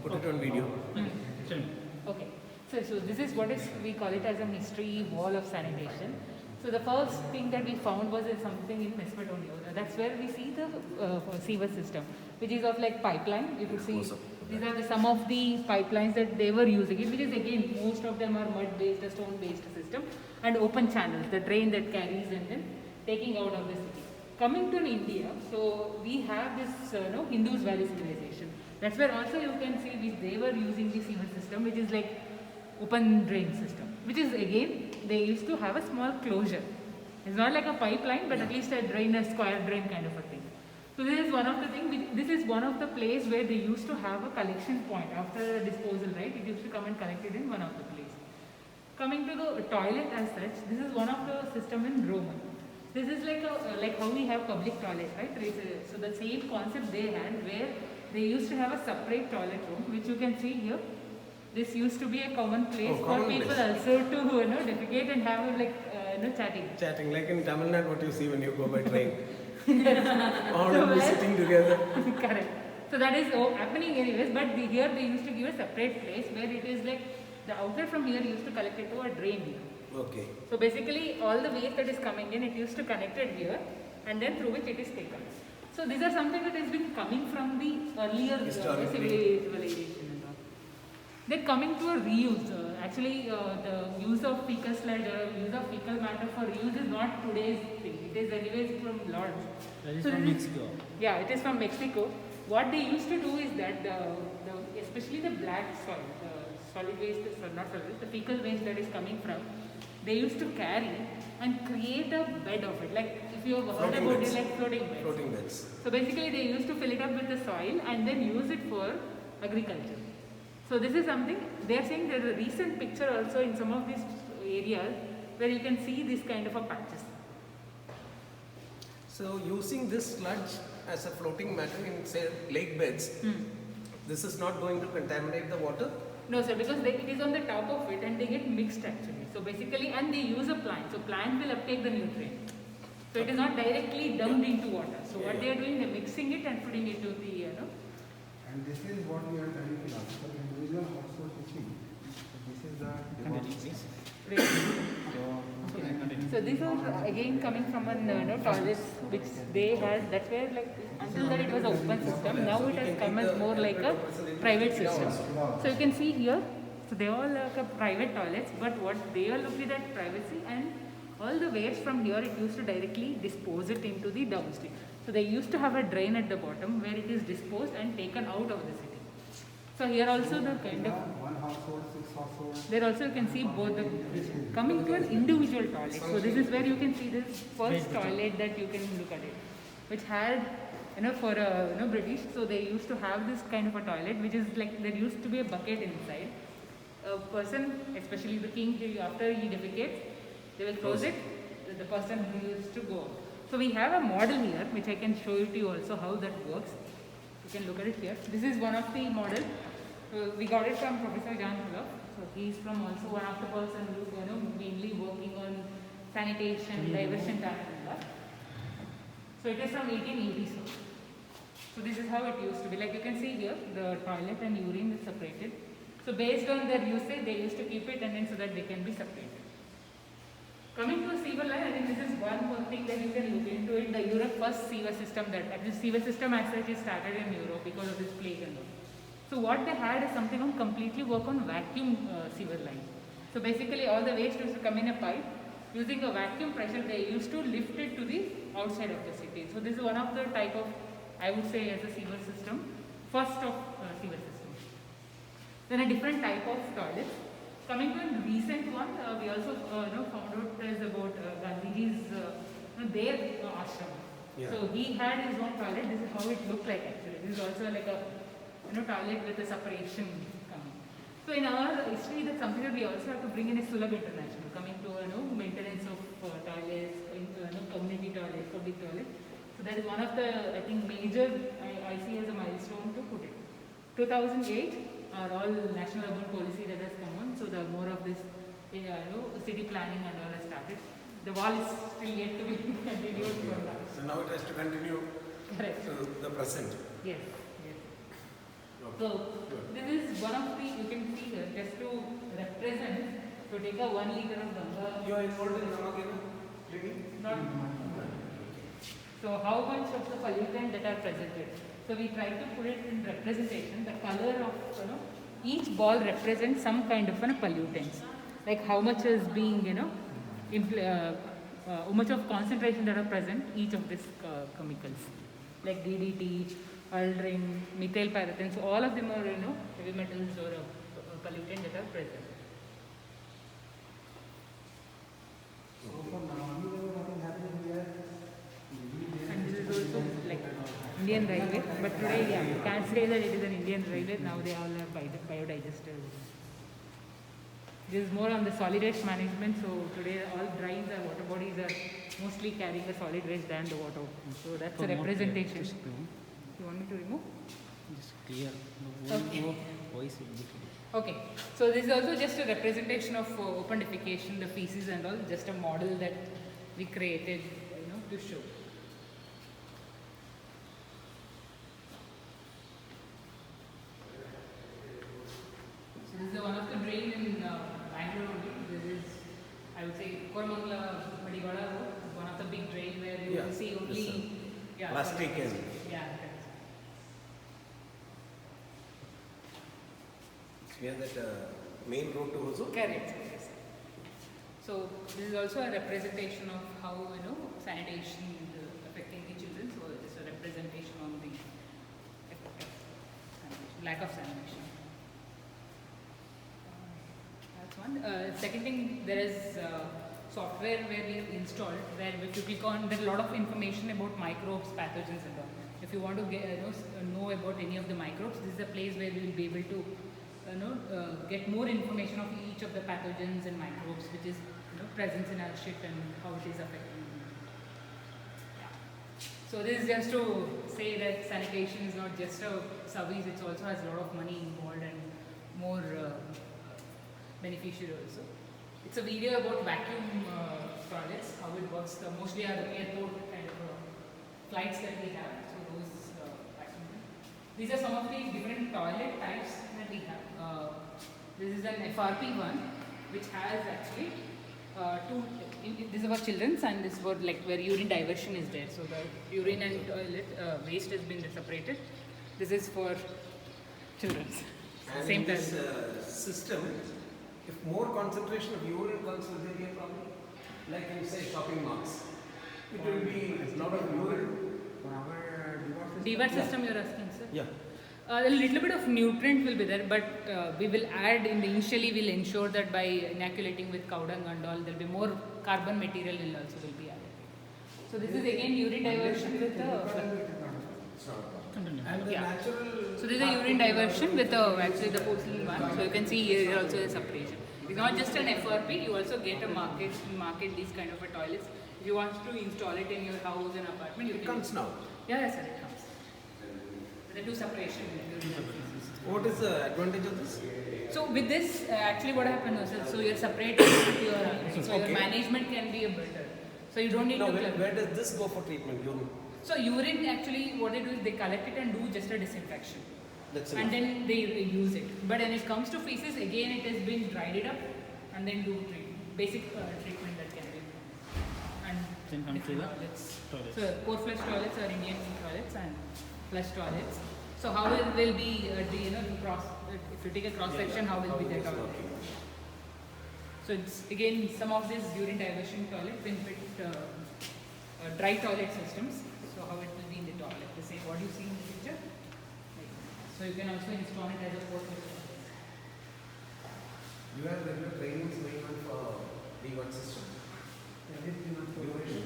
put it on video. Okay. So this is what is, we call it as a mystery wall of sanitation. So the first thing that we found was something in Mesopotamia. That's where we see the sewer system, which is of like pipeline. You could see these are some of the pipelines that they were using it, which is again most of them are mud-based, a stone-based system, and open channels, the drain that carries and then taking out of the city. Coming to India, so we have this Hindus Valley civilization. That's where also you can see which they were using the sewer system, which is like open drain system, which is again they used to have a small closure. It's not like a pipeline, but at least a drain, a square drain kind of a thing. So this is one of the things. This is one of the place where they used to have a collection point after disposal, right? It used to come and collect it in one of the place. Coming to the toilet as such, this is one of the system in Roman. This is like how we have public toilet, right? So the same concept they had, where they used to have a separate toilet room, which you can see here. This used to be a common place for people also to defecate and have chatting. Chatting, like in Tamil Nadu, what you see when you go by train. All of them sitting together. Correct. So that is happening anyways, but here they used to give a separate place where it is like the outlet from here used to collect it to a drain here. Okay. So basically all the waste that is coming in, it used to connect it here and then through which it is taken. So these are something that has been coming from the earlier civilization. Then coming to a reuse, the use of fecal sludge or use of fecal matter for reuse is not today's thing. It is anyways from Lords. That is from Mexico. Yeah, it is from Mexico. What they used to do is that especially the black soil, the solid waste, the fecal waste that is coming from, they used to carry and create a bed of it. Like if you have heard about it, like floating beds. Floating beds. So basically they used to fill it up with the soil and then use it for agriculture. So this is something, they are saying there is a recent picture also in some of these areas where you can see this kind of a patches. So using this sludge as a floating matter in say lake beds, this is not going to contaminate the water? No sir, because it is on the top of it and they get mixed actually. So basically, and they use a plant. So plant will uptake the nutrient. So it is not directly dumped into water. So what they are doing, they are mixing it and putting it to the, And this is what we are trying philosopher individual also teaching. This is the So these are again coming from a toilets which they had. That's where like until that it was an open system. Now it has come as more like a private system. So you can see here. So they all are private toilets, but what they are looking at privacy and all the waste from here it used to directly dispose it into the downstream. So they used to have a drain at the bottom where it is disposed and taken out of the city. So here also the kind of one household, 6 households. there also you can see both the coming to an individual toilet. So this is where you can see this first toilet that you can look at it, which had for British. So they used to have this kind of a toilet, which is like there used to be a bucket inside. A person, especially the king, after he defecates, they will close it. The person who used to go. So we have a model here, which I can show you to you also how that works. You can look at it here. This is one of the model. We got it from Professor John Hullo. So he is from also one of the person who mainly working on sanitation, diversion, and so it is from 1880. So this is how it used to be. Like you can see here, the toilet and urine is separated. So based on their usage, they used to keep it and then so that they can be separated. Coming to a sewer line, I think this is one more thing that you can look into it. The Europe first sewer system the sewer system as such is started in Europe because of this plague and all. So what they had is something on completely work on vacuum sewer line. So basically all the waste used to come in a pipe. Using a vacuum pressure, they used to lift it to the outside of the city. So this is one of the type of, I would say, as a sewer system, first of sewer system. Then a different type of toilets. Coming to a recent one, we also found out is about Gandhiji's their ashram. Yeah. So he had his own toilet. This is how it looked like actually. This is also like a toilet with a separation coming. So in our history, that's something that we also have to bring in a Sulabh International, coming to maintenance of toilets, community toilets, public toilets. So that is one of the major I see as a milestone to put it. 2008. All national urban policy that has come on, so the more of this city planning and all has started. The wall is still yet to be continued. So now it has to continue Correct. to the present. Yes. So this is one of the, you can see here, just to represent, to take a 1 liter of Ganga, You are involved in Namagena cleaning? not, so how much of the pollutant that are presented. So we try to put it in representation, the color of, each ball represents some kind of pollutants. Like how much is being, how much of concentration that are present, each of these chemicals. Like DDT, aldrin, methyl parathene, so all of them are, heavy metals or pollutant that are present. So for now, there was nothing happening here. And this is also like Indian Railway, but today, yeah, you can't say that it is an Indian Railway, now they all are biodigesters. This is more on the solid waste management, so today all drains and water bodies are mostly carrying the solid waste than the water. So that's a representation. You want me to remove? Just clear. Okay. Voice will be clear. Okay, so this is also just a representation of open defecation, the feces and all, just a model that we created, to show. So this is one of the drain in Bangalore only. This is, I would say, Koramangala Madivada Road, one of the big drain where you will see only Plastic and yeah, correct. we have that main road to Hosur. Correct. Yes. So this is also a representation of how sanitation is affecting the children. So it's a representation on the effect of sanitation, lack of sanitation. That's one. Second thing, there is software where we have installed where if you click on, there's a lot of information about microbes, pathogens and all. If you want to get, know about any of the microbes, this is a place where we will be able to get more information of each of the pathogens and microbes which is present in our shit and how it is affecting them. Yeah. So this is just to say that sanitation is not just a service, it also has a lot of money involved and more beneficial also. It's a video about vacuum toilets, how it works, mostly are airport kind of flights that we have, so those vacuum. These are some of the different toilet types that we have. This is an FRP one, which has actually this is for children's and this is for like where urine diversion is there. So the urine and toilet waste has been separated. This is for children's. And Same in time. this system, if more concentration of urine comes, will there be a problem? Like in say shopping malls, it will be a lot of urine. For our DVAT system you're asking, sir? Yeah. A little bit of nutrient will be there, but we will add initially we'll ensure that by inoculating with cow dung and all, there will be more carbon material will also will be added. So this is again urine diversion with And the yeah. natural. So this is a urine diversion with actually the porcelain one. So you can see here also the separation. It's not just an FRP, you also get a market these kind of toilets. If you want to install it in your house and apartment, you It can. comes now. Yeah, yes, sir, it comes. The two separation. What is the advantage of this? So with this, actually what happens is, so you're separated with your, so your Okay. management can be a better. So you don't need No, to where does this go for treatment? Urine. So urine actually, what they do is they collect it and do just a disinfection. That's And enough. then they use it. But when it comes to feces, again it has been dried it up and then do basic treatment that can be done. And Then come to different the toilets. toilets. So core flush toilets are Indian toilets and flush toilets. So how will be if you take a cross section, how will be the toilet? So it's again some of these urine diversion toilets been fit dry toilet systems. So how it will be in the toilet? The same what you see in the picture. So you can also install it as a port. You have regular trainings going on for D1 system. Duration.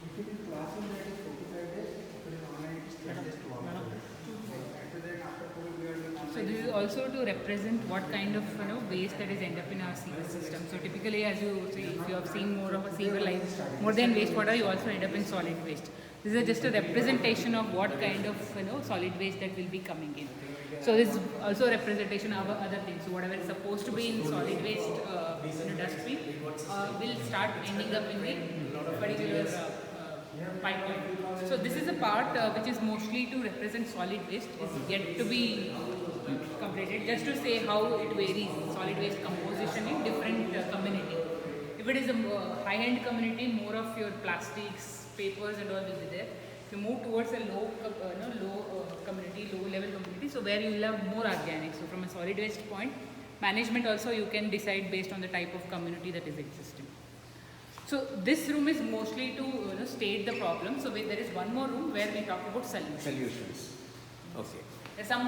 If it is classroom, that is 45 days. If it is online, it is 10 days to 1 month. After that, after COVID, we are doing online. So this is also to represent what kind of waste that is end up in our sewer system. So typically, as you see, if you have seen more of a sewer line, more than wastewater, you also end up in solid waste. This is just a representation of what kind of solid waste that will be coming in. So this is also a representation of other things. So whatever is supposed to be in solid waste dustbin will start ending up in the particular pipeline. So this is a part which is mostly to represent solid waste is yet to be completed. just to say how it varies, solid waste composition in different community. If it is a high-end community, more of your plastics, papers and all will be there. If you move towards a community, low-level community, so where you will have more organic. So from a solid waste point, management also you can decide based on the type of community that is existing. So this room is mostly to state the problem. So there is one more room where we talk about solutions. Solutions. Okay. There's some